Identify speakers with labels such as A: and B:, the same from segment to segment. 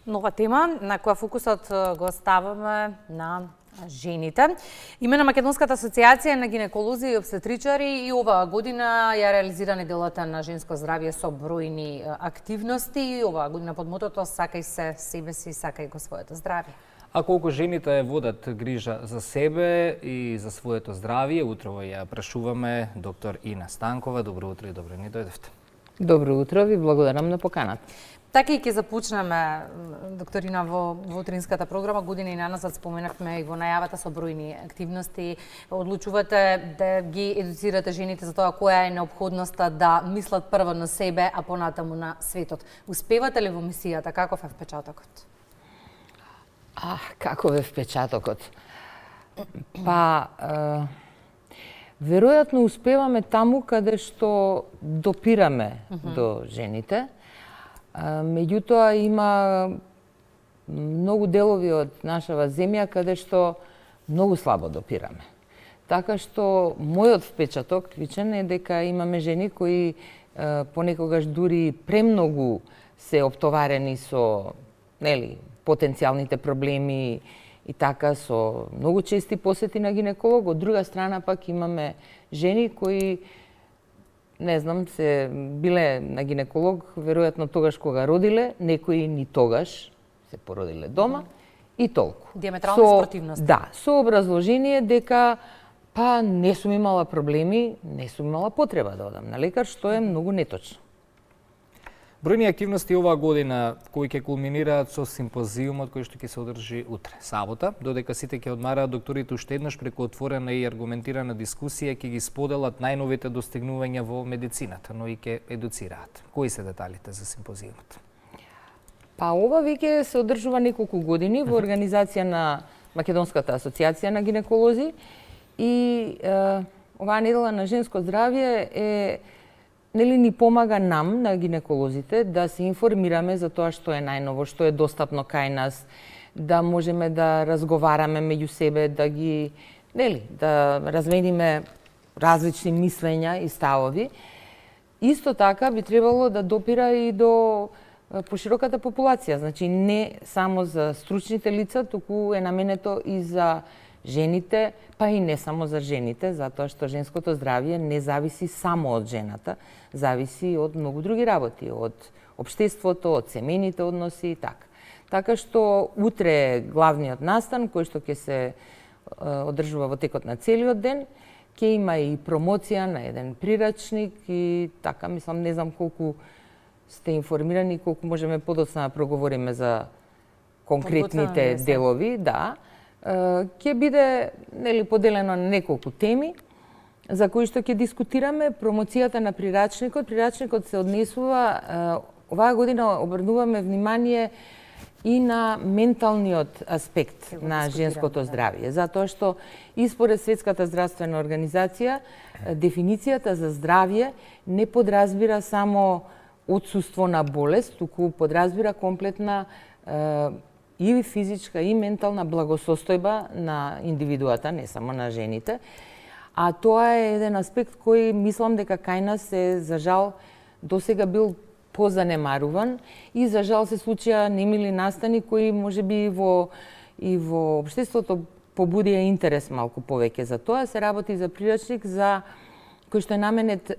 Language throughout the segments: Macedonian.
A: Нова тема на која фокусот го ставаме на жените. Име на Македонската асоциација на гинеколози и обстетричари и оваа година ја реализира неделата на женско здравје со бројни активности. Оваа година под мотото "Сакај се себе си, сакај го своето здравје".
B: А колку жените водат грижа за себе и за своето здравје, утрово ја прашуваме доктор Ина Станкова. Добро утро и добро ни дојдовте.
C: Добро утро, ви благодарам на поканата.
A: Така и ќе започнеме, докторина, во утринската програма. Година и наназад споменавме и во најавата со бројни активности. Одлучувате да ги едуцирате жените за тоа која е неопходноста да мислат прво на себе, а понатаму на светот. Успевате ли во мисијата? Каков е впечатокот?
C: Каков е впечатокот? Веројатно успеваме таму каде што допираме до жените. Меѓутоа има многу делови од нашава земја каде што многу слабо допираме. Така што мојот впечаток личен е дека имаме жени кои понекогаш дури премногу се оптоварени со потенцијалните проблеми и така со многу чести посети на гинеколог. Од друга страна пак имаме жени кои се биле на гинеколог, веројатно тогаш кога родиле, некои ни тогаш се породиле дома и толку.
A: Диаметрални спротивности.
C: Да, со образложение дека не сум имала проблеми, не сум имала потреба да одам на лекар, што е многу неточно.
B: Бројни активности оваа година кои ќе кулминираат со симпозиумот кој што ќе се одржи утре, сабота, додека сите ќе одмараат, докторите уште еднаш преку отворена и аргументирана дискусија ќе ги споделат најновите достигнувања во медицината, но и ќе едуцираат. Кои се деталите за симпозиумот?
C: Ова веќе се одржува неколку години во организација на Македонската асоциација на гинеколози и оваа недела на женско здравје ни помага нам, на гинеколозите, да се информираме за тоа што е најново, што е достапно кај нас, да можеме да разговараме меѓу себе, да размениме различни мислења и ставови. Исто така би требало да допира и до пошироката популација, значи не само за стручните лица, туку е наменето и за жените, и не само за жените, затоа што женското здравје не зависи само од жената, зависи од многу други работи, од општеството, од семејните односи и така. Така што утре е главниот настан кој што ќе се одржува во текот на целиот ден, ќе има и промоција на еден прирачник и така, мислам, не знам колку сте информирани, колку можеме подоцна да проговориме за конкретните делови, да. Ќе биде поделено на неколку теми за кои што ќе дискутираме. Промоцијата на прирачникот. Прирачникот се однесува, оваа година обрнуваме внимание и на менталниот аспект на женското здравје, затоа што и според Светската здравствена организација дефиницијата за здравје не подразбира само отсуство на болест, туку подразбира комплетна и физичка и ментална благосостојба на индивидуата, не само на жените. А тоа е еден аспект кој мислам дека кај нас е, за жал, досега бил позанемаруван и за жал се случија немили настани кои можеби и во општеството побудија интерес малку повеќе за тоа. Се работи за прирачник кој што е наменет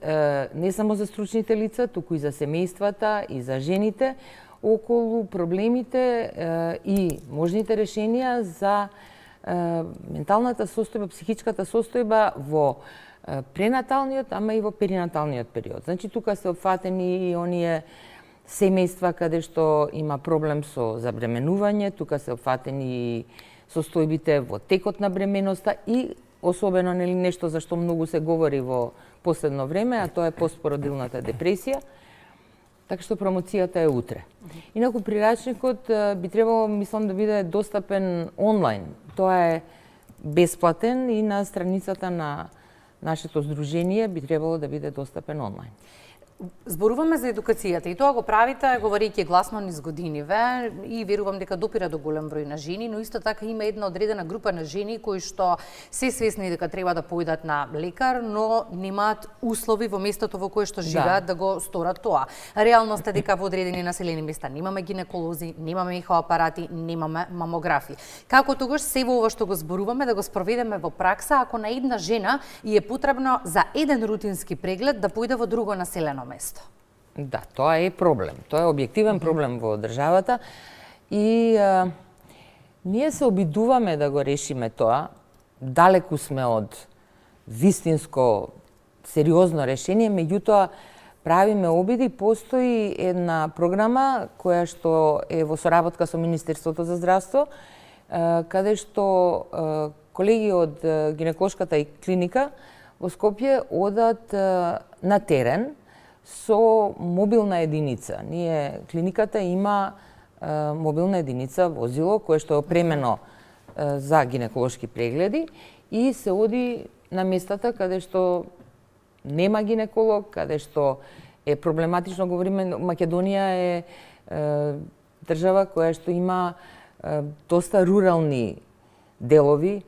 C: не само за стручните лица, туку и за семејствата и за жените, околу проблемите и можните решенија за менталната состојба, психичката состојба во пренаталниот, ама и во перинаталниот период. Значи, тука се опфатени и оние семејства каде што има проблем со забременување, тука се опфатени и состојбите во текот на бременоста и особено нешто за што многу се говори во последно време, а тоа е постпородилната депресија. Така што промоцијата е утре. Инаку прирачникот би требало, мислам, да биде достапен онлайн. Тоа е бесплатен и на страницата на нашето здружение би требало да биде достапен онлайн.
A: Зборуваме за едукацијата и тоа го правите говорејќи гласно низ годиниве и верувам дека допира до голем број на жени, но исто така има една одредена група на жени кои што се свесни дека треба да поидат на лекар, но немаат услови во местото во кое што живеат да го сторат тоа. Реалноста е дека во одредени населени места немаме гинеколози, немаме ехоапарати, немаме мамографи. Како тогаш се во ова што го зборуваме да го спроведеме во пракса ако на една жена и е потребно за еден рутински преглед да поиде во друго населено место?
C: Да, тоа е проблем. Тоа е објективен проблем во државата и ние се обидуваме да го решиме тоа. Далеку сме од вистинско сериозно решение, меѓутоа правиме обиди. Постои една програма која што е во соработка со Министерството за здравство, каде што колеги од гинеколошката и клиника во Скопје одат на терен со мобилна единица. Клиниката има мобилна единица, возило, кое што е опремено за гинеколошки прегледи и се оди на местата каде што нема гинеколог, каде што е проблематично. Говориме, Македонија е држава која што има доста рурални делови.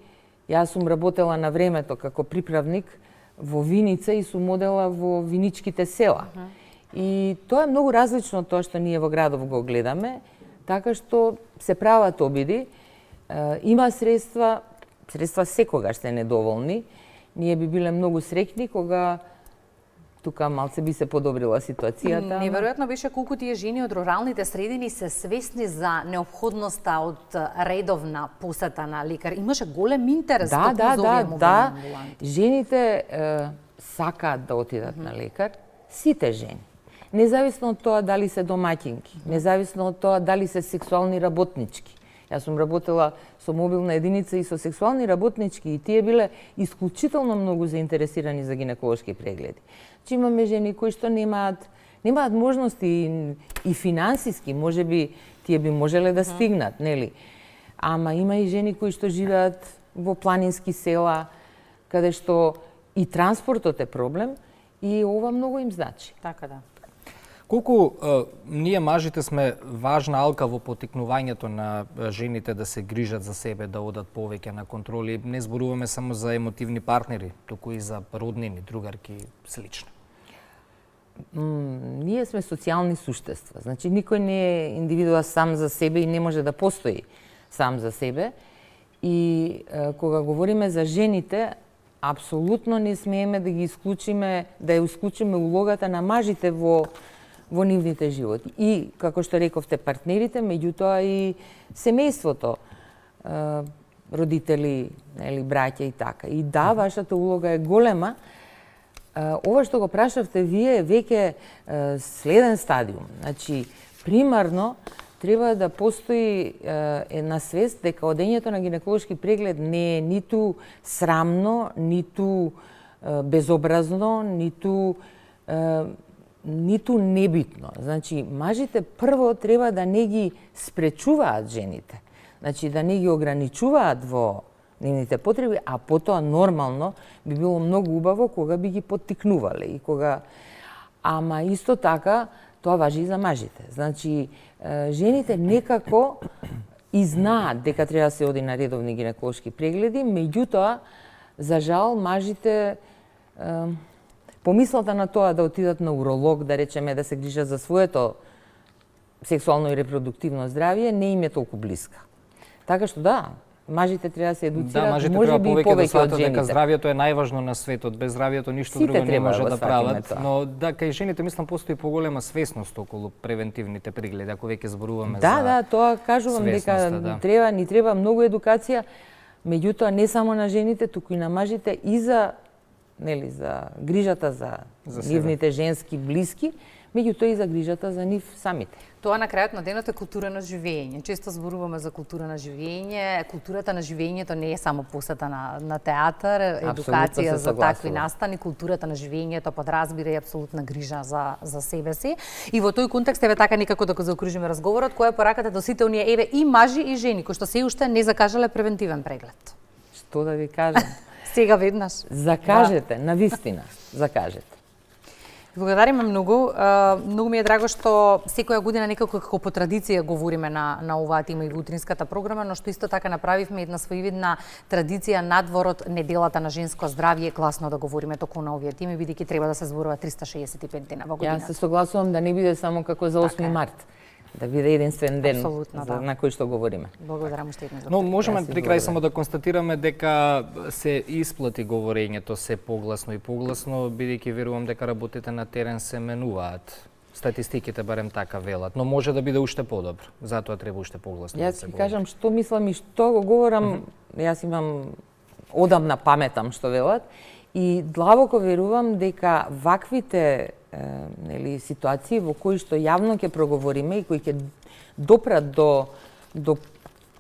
C: Јас сум работела на времето како приправник во Виница и сум одела во виничките села. И тоа е многу различно од тоа што ние во градов го гледаме, така што се прават обиди. Има средства секогаш се недоволни. Ние би биле многу среќни кога тука малце би се подобрила ситуацијата.
A: Неверојатно беше колку тие жени од руралните средини се свесни за неопходноста од редовна посета на лекар. Имаше голем интерес за овие мобилни амбуланти.
C: Жените сакаат да отидат на лекар, сите жени. Независно од тоа дали се домаќинки, независно од тоа дали се сексуални работнички. Јас сум работела со мобилна единица и со сексуални работнички и тие биле исклучително многу заинтересирани за гинеколошки прегледи. Че имаме жени кои што немаат можности и финансиски, можеби тие би можеле да стигнат, нели? Ама има и жени кои што живеат во планински села, каде што и транспортот е проблем и ова многу им значи.
A: Така да.
B: Колку ние мажите сме важна алка во поттикнувањето на жените да се грижат за себе, да одат повеќе на контроли. Не зборуваме само за емотивни партнери, туку и за роднини, другарки, слично.
C: Ние сме социјални суштества. Значи, никој не е индивидуа сам за себе и не може да постои сам за себе. И кога говориме за жените, апсолутно не смееме да ја исклучиме улогата на мажите во нивните животи. И, како што рековте, партнерите, меѓутоа и семејството, родители, браќа и така. И да, вашата улога е голема. Ова што го прашавте вие е веќе следен стадиум. Значи, примарно, треба да постои една свест дека одењето на гинеколошки преглед не е ниту срамно, ниту безобразно, ниту небитно. Значи, мажите прво треба да не ги спречуваат жените. Значи, да не ги ограничуваат во нивните потреби, а потоа нормално би било многу убаво кога би ги поттикнувале и кога... Ама исто така, тоа важи и за мажите. Значи, жените некако и знаат дека треба да се оди на редовни гинеколошки прегледи, меѓутоа, за жал, мажите помислата на тоа да отидат на уролог, да речеме, да се грижат за своето сексуално и репродуктивно здравје, не им е толку блиска. Така што да, мажите треба да се едуцираат, може би и повеќе од жените.
B: Дека здравјето е најважно на светот, без здравјето ништо друго не може да прават. Но да, кај жените мислам постои поголема свесност околу превентивните прегледи, ако веќе зборуваме за
C: Да, тоа кажувам дека ни треба многу едукација, меѓутоа не само на жените, туку и на мажите и за грижата за нивните женски блиски, меѓутоа и за грижата за нив самите.
A: Тоа на крајот на денот е култура на живење. Често зборуваме за култура на живење. Културата на живењето не е само посета на театар, едукација за такви настани. Културата на живењето подразбира и апсолутна грижа за себе си. И во тој контекст еве така некако да го заокружиме разговорот, која е пораката до сите оние еве и мажи и жени кои што се уште не закажале превентивен преглед.
C: Што да ви кажам?
A: Сега веднаш.
C: Закажете, навистина, закажете.
A: Благодариме многу. Многу ми е драго што секоја година некако како по традиција говориме на оваа тема и во утринската програма, но што исто така направивме една своевидна традиција надвор од неделата на женско здравје, гласно да говориме току на овие теми, бидејќи треба да се зборува 365 дена во годината.
C: Јас се согласувам да не биде само како за 8 март. Да биде единствен ден на кој што говориме.
A: Благодарам уште еднаш.
B: Но можеме при крај само да констатираме дека се исплати говорењето се погласно и погласно, бидејќи верувам дека работите на терен се менуваат. Статистиките барем така велат, но може да биде уште подобро. Затоа треба уште погласно да се
C: говори. Јас ќе кажам што мислам и што го говорам, јас имам одамна паметам што велат и длабоко верувам дека ваквите ситуации во кои што јавно ќе проговориме и кои ќе допрат до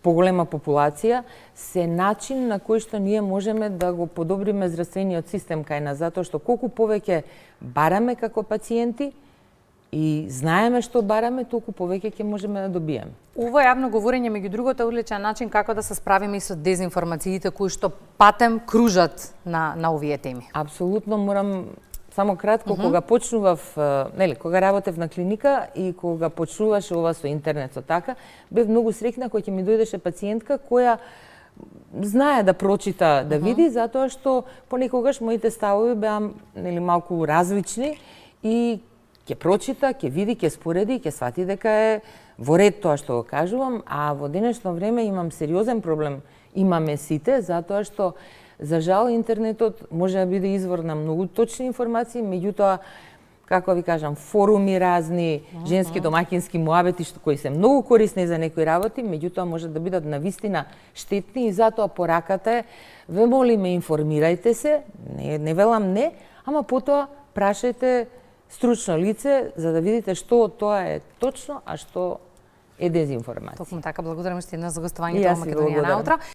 C: поголема популација, се начин на кој што ние можеме да го подобриме здравствениот систем кај нас, затоа што колку повеќе бараме како пациенти и знаеме што бараме, толку повеќе ќе можеме да добиеме.
A: Ова јавно говорење меѓу другото е одличен начин како да се справиме и со дезинформациите кои што патем кружат на овие теми.
C: Апсолутно морам само кратко, кога почнував, кога работев на клиника и кога почнуваше ова со интернет со така, бев многу среќна кога ќе ми дојдеше пациентка која знае да прочита, да види, затоа што понекогаш моите ставови беа малку различни и ќе прочита, ќе види, ќе спореди, ќе свати дека е во ред тоа што го кажувам, а во денешно време имам сериозен проблем, имаме сите, затоа што за жал, интернетот може да биде извор на многу точни информации, меѓутоа, како ви кажам, форуми разни, женски домаќински муабети, кои се многу корисни за некои работи, меѓутоа може да бидат навистина штетни и затоа пораката е, ве молиме, информирајте се, не велам не, ама потоа прашајте стручно лице за да видите што од тоа е точно, а што е дезинформација.
A: Токму така, благодарам уште еднаш за гостувањето во Македонија наутро.